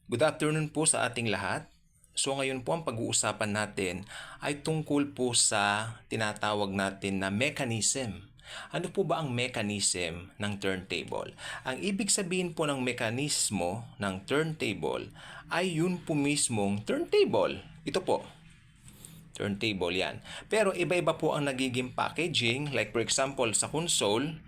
Good afternoon po sa ating lahat. So ngayon po ang pag-uusapan natin ay tungkol po sa tinatawag natin na mechanism. Ano po ba ang mechanism ng turntable? Ang ibig sabihin po ng mekanismo ng turntable ay yun po mismong turntable. Ito po, turntable yan. Pero iba-iba po ang nagiging packaging. Like for example, sa console,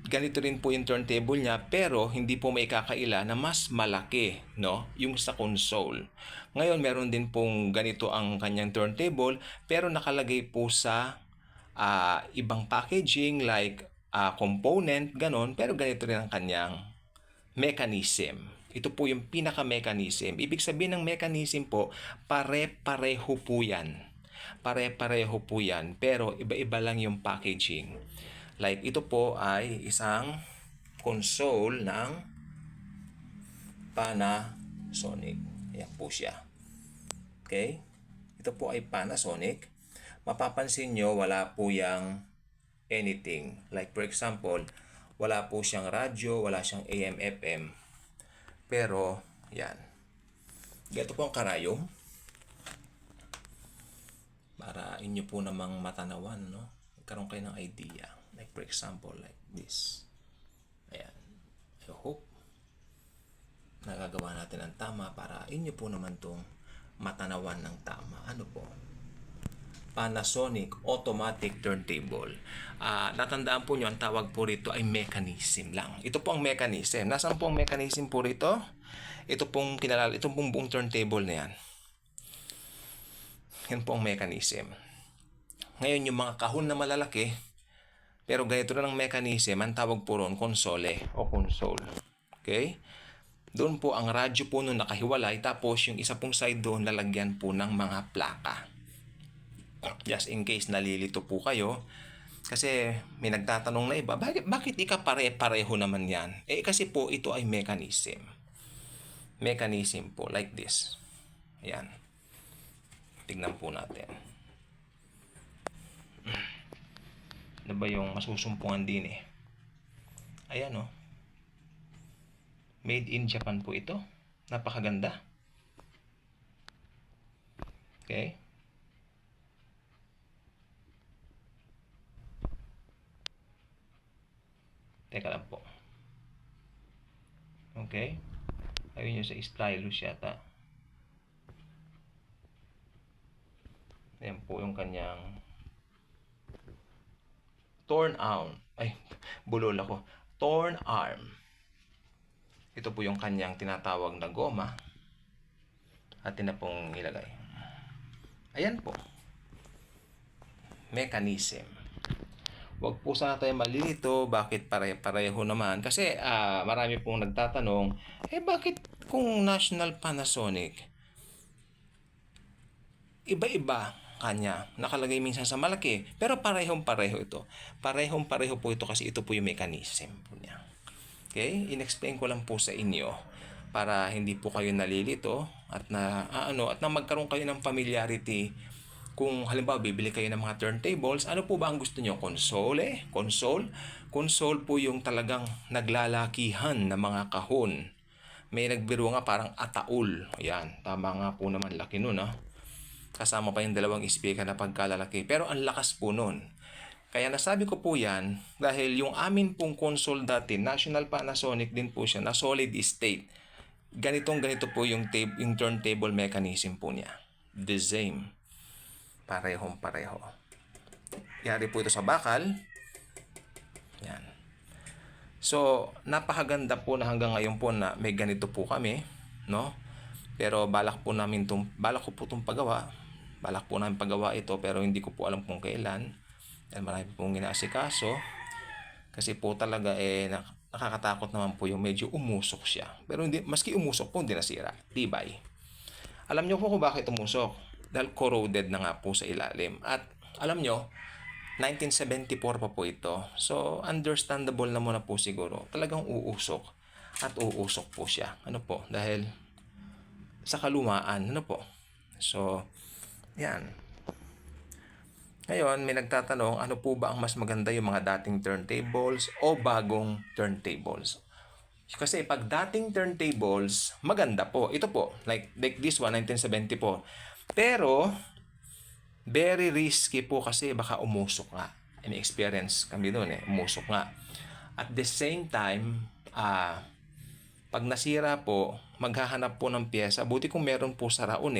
ganito rin po yung turntable niya pero hindi po may kakaila na mas malaki, no? Yung sa console. Ngayon, meron din pong ganito ang kanyang turntable pero nakalagay po sa ibang packaging like component, ganon. Pero ganito rin ang kanyang mechanism. Ito po yung pinaka-mechanism. Ibig sabihin ng mechanism po, pare-pareho po yan. Pare-pareho po yan. Pero iba-iba lang yung packaging. Like ito po ay isang console ng Panasonic. Ayan po siya. Okay? Ito po ay Panasonic. Mapapansin nyo, wala po yang anything. Like for example, wala po siyang radyo, wala siyang AM, FM. Pero, yan. Ito po ang karayom. Para inyo po namang matanawan, no? Magkaroon kayo ng idea. Like for example, like this. Ayan. I hope nagagawa natin ang tama para inyo po naman itong matanawan ng tama. Ano po? Panasonic Automatic Turntable. Natandaan po nyo, ang tawag po rito ay mechanism lang. Ito po ang mechanism. Nasaan po ang mechanism po rito? Ito pong ito pong buong turntable na yan. Yan po ang mechanism. Ngayon, yung mga kahon na malalaki, pero ganito na ang mechanism, ang tawag po ron console o console. Okay? Doon po ang radyo po nun nakahiwalay, tapos yung isa pong side doon lalagyan po ng mga plaka. Just in case nalilito po kayo, kasi may nagtatanong na iba, bakit di ka pare-pareho naman yan? Kasi po ito ay mechanism. Mechanism po, like this. Ayan. Tignan po natin. Ano ba yung masusumpungan din eh? Ayan o. Made in Japan po ito. Napakaganda. Okay. Teka lang po. Okay. Ayun yung sa stylus yata. Ayan po yung kanyang torn arm. Ay, bulol ako. Torn arm. Ito po yung kanyang tinatawag na goma. Atin na pong ilagay. Ayan po. Mechanism. Huwag po sana tayo malilito. Bakit pare-pareho naman? Kasi marami pong nagtatanong, bakit kung National Panasonic, iba-iba kanya, nakalagay minsan sa malaki, pero parehong-pareho ito. Parehong-pareho po ito kasi ito po yung mechanism po niya. Okay? In-explain ko lang po sa inyo para hindi po kayo nalilito at at na magkaroon kayo ng familiarity. Kung halimbawa bibili kayo ng mga turntables, ano po ba ang gusto niyo? Console? Console? Console po yung talagang naglalakihan na mga kahon. May nagbiro nga parang ataul. Ayan, tama nga po naman, laki nun Kasama pa yung dalawang speaker na pagkalalaki. Pero ang lakas po nun. Kaya nasabi ko po yan dahil yung amin pong console dati, National Panasonic din po siya, na solid state. Ganito po yung turntable mechanism po niya. The same. Parehong pareho. Yari po ito sa bakal. Yan. So, napakaganda po na hanggang ngayon po na may ganito po kami, no? Pero balak ko po itong pagawa. Balak po namin pagawa ito pero hindi ko po alam kung kailan. Dahil marami pong inaasikaso. Kasi po talaga nakakatakot naman po yung medyo umusok siya. Pero hindi, maski umusok po, hindi nasira. Tibay. Alam nyo po kung bakit umusok? Dahil corroded na nga po sa ilalim. At alam nyo, 1974 pa po ito. So, understandable na muna po siguro. Talagang uusok. At uusok po siya. Ano po? Dahil sa kalumaan. Ano po? So, yan. Ngayon, may nagtatanong, ano po ba ang mas maganda, yung mga dating turntables o bagong turntables? Kasi pag dating turntables, maganda po. Ito po, like this one, 1970 po. Pero, very risky po kasi baka umusok nga. May experience kami doon umusok nga. At the same time, pag nasira po, maghahanap po ng pyesa. Buti kung meron po sa raon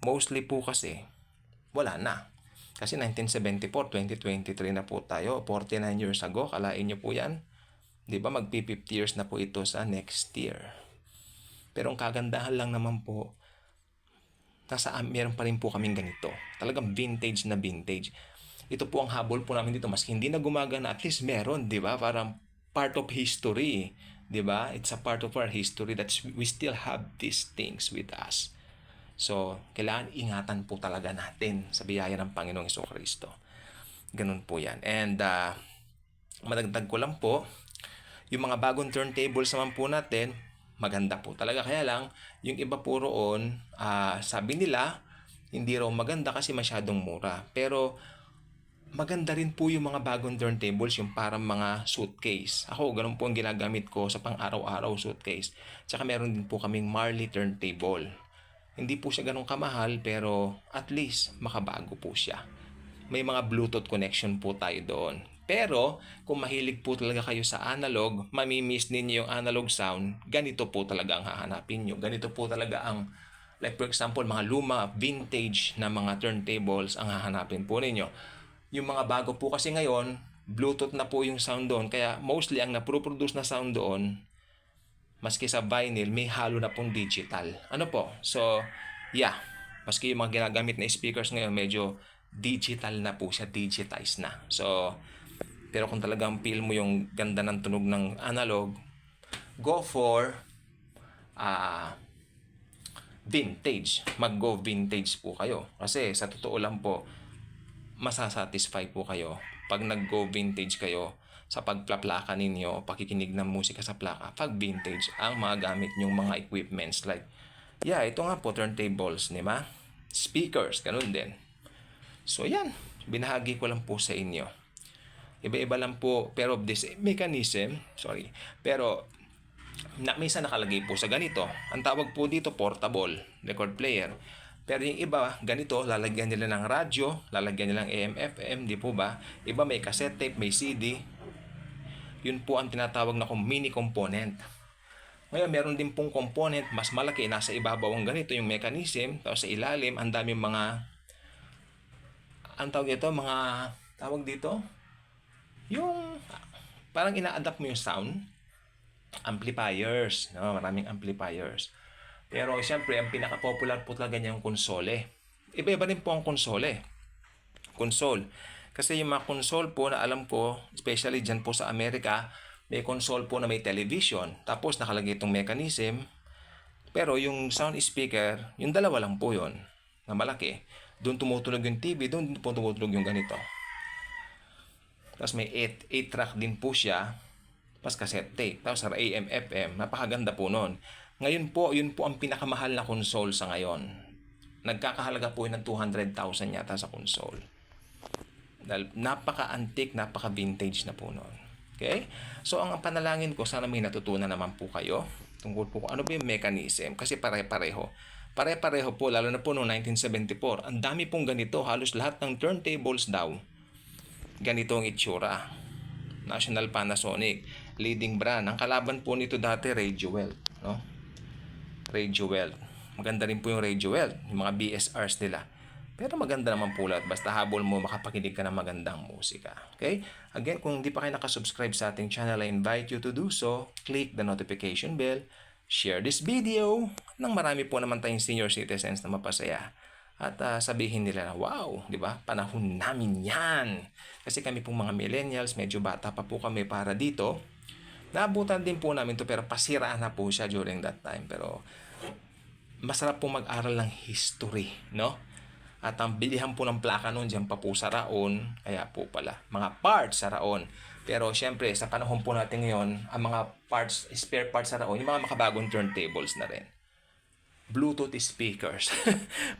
mostly po kasi, wala na. Kasi 1974, 2023 na po tayo. 49 years ago, kalain nyo po yan. Di ba magpi-50 years na po ito sa next year. Pero ang kagandahan lang naman po, meron pa rin po kaming ganito. Talagang vintage na vintage. Ito po ang habol po namin dito. Mas hindi na gumagana, at least meron, di ba? Parang part of history. Di ba? It's a part of our history that we still have these things with us. So, kailangan ingatan po talaga natin sa biyaya ng Panginoong Jesucristo. Ganun po yan. And, madagdag ko lang po, yung mga bagong turntables naman po natin, maganda po talaga. Kaya lang, yung iba po roon, sabi nila, hindi raw maganda kasi masyadong mura. Pero, maganda rin po yung mga bagong turntables, yung parang mga suitcase. Ako, ganun po ang ginagamit ko sa pang-araw-araw suitcase. Tsaka meron din po kaming Marley turntable. Hindi po siya ganun kamahal, pero at least makabago po siya. May mga Bluetooth connection po tayo doon. Pero, kung mahilig po talaga kayo sa analog, mamimiss ninyo yung analog sound, ganito po talaga ang hahanapin nyo. Ganito po talaga ang, like for example, mga luma, vintage na mga turntables ang hahanapin po ninyo. Yung mga bago po kasi ngayon, Bluetooth na po yung sound doon. Kaya mostly ang naproproduce na sound doon, maski sa vinyl, may halo na pong digital. Ano po? So, yeah. Maski yung mga ginagamit na speakers ngayon, medyo digital na po siya, digitized na. So, pero kung talagang feel mo yung ganda ng tunog ng analog, go for vintage. Mag-go vintage po kayo. Kasi sa totoo lang po, masasatisfy po kayo pag nag-go vintage kayo sa pagplaplaka ninyo, pakikinig ng musika sa plaka. Pag vintage, ang mga gamit nyong mga equipments like, ito nga po, turntables, di ba? Speakers, ganun din. So, yan. Binahagi ko lang po sa inyo. Iba-iba lang po, pero this mechanism, pero minsan nakalagay po sa ganito. Ang tawag po dito, portable record player. Pero yung iba, ganito, lalagyan nila ng radyo, lalagyan nila ng AM, FM, di po ba? Iba may cassette tape, may CD. Yun po ang tinatawag na mini component. Ngayon, meron din pong component, mas malaki, nasa ibabaw ang ganito, yung mechanism, tapos sa ilalim, ang daming mga, tawag dito, yung parang ina-adapt mo yung sound, amplifiers, no? Maraming amplifiers. Pero siyempre, ang pinaka-popular po talaga niya yung konsole. Iba-iba rin po ang konsole. Kasi yung mga console po na alam ko, especially dyan po sa Amerika, may console po na may television. Tapos nakalagay itong mechanism. Pero yung sound speaker, yung dalawa lang po yun, na malaki. Doon tumutunog yung TV, doon po tumutunog yung ganito. Tapos may 8 track din po siya. Tapos cassette tape. Tapos AM, FM. Napakaganda po nun. Ngayon po, yun po ang pinakamahal na console sa ngayon. Nagkakahalaga po yun ng 200,000 yata sa console. Dahil napaka-antique, napaka-vintage na po nun. Okay? So, ang panalangin ko, sana may natutunan naman po kayo tungkol po kung ano ba yung mechanism. Kasi pare-pareho. Pare-pareho po, lalo na po noong 1974. Ang dami pong ganito. Halos lahat ng turntables daw, ganito ang itsura. National Panasonic, leading brand. Ang kalaban po nito dati, Radiowell, no? Radiowell. Maganda rin po yung Radiowell, yung mga BSRs nila. Pero maganda naman po lahat. Basta habol mo, makapakinig ka ng magandang musika. Okay? Again, kung hindi pa kayo nakasubscribe sa ating channel, I invite you to do so. Click the notification bell. Share this video. Nang marami po naman tayong senior citizens na mapasaya. At sabihin nila na, wow, di ba? Panahon namin yan. Kasi kami pong mga millennials, medyo bata pa po kami para dito. Naabutan din po namin to, pero pasiraan na po siya during that time. Pero masarap po mag-aral ng history, no? At ang bilihan po ng plaka noon, dyan pa po sa Raon. Kaya po pala, mga parts sa Raon. Pero syempre, sa panahon po natin ngayon, ang mga parts, spare parts sa Raon, yung mga makabagong turntables na rin. Bluetooth speakers.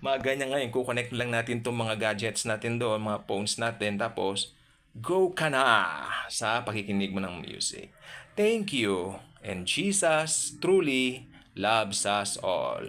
Mga ganyan ngayon, kukonect lang natin itong mga gadgets natin doon, mga phones natin, tapos go ka na sa pakikinig mo ng music. Thank you. And Jesus truly loves us all.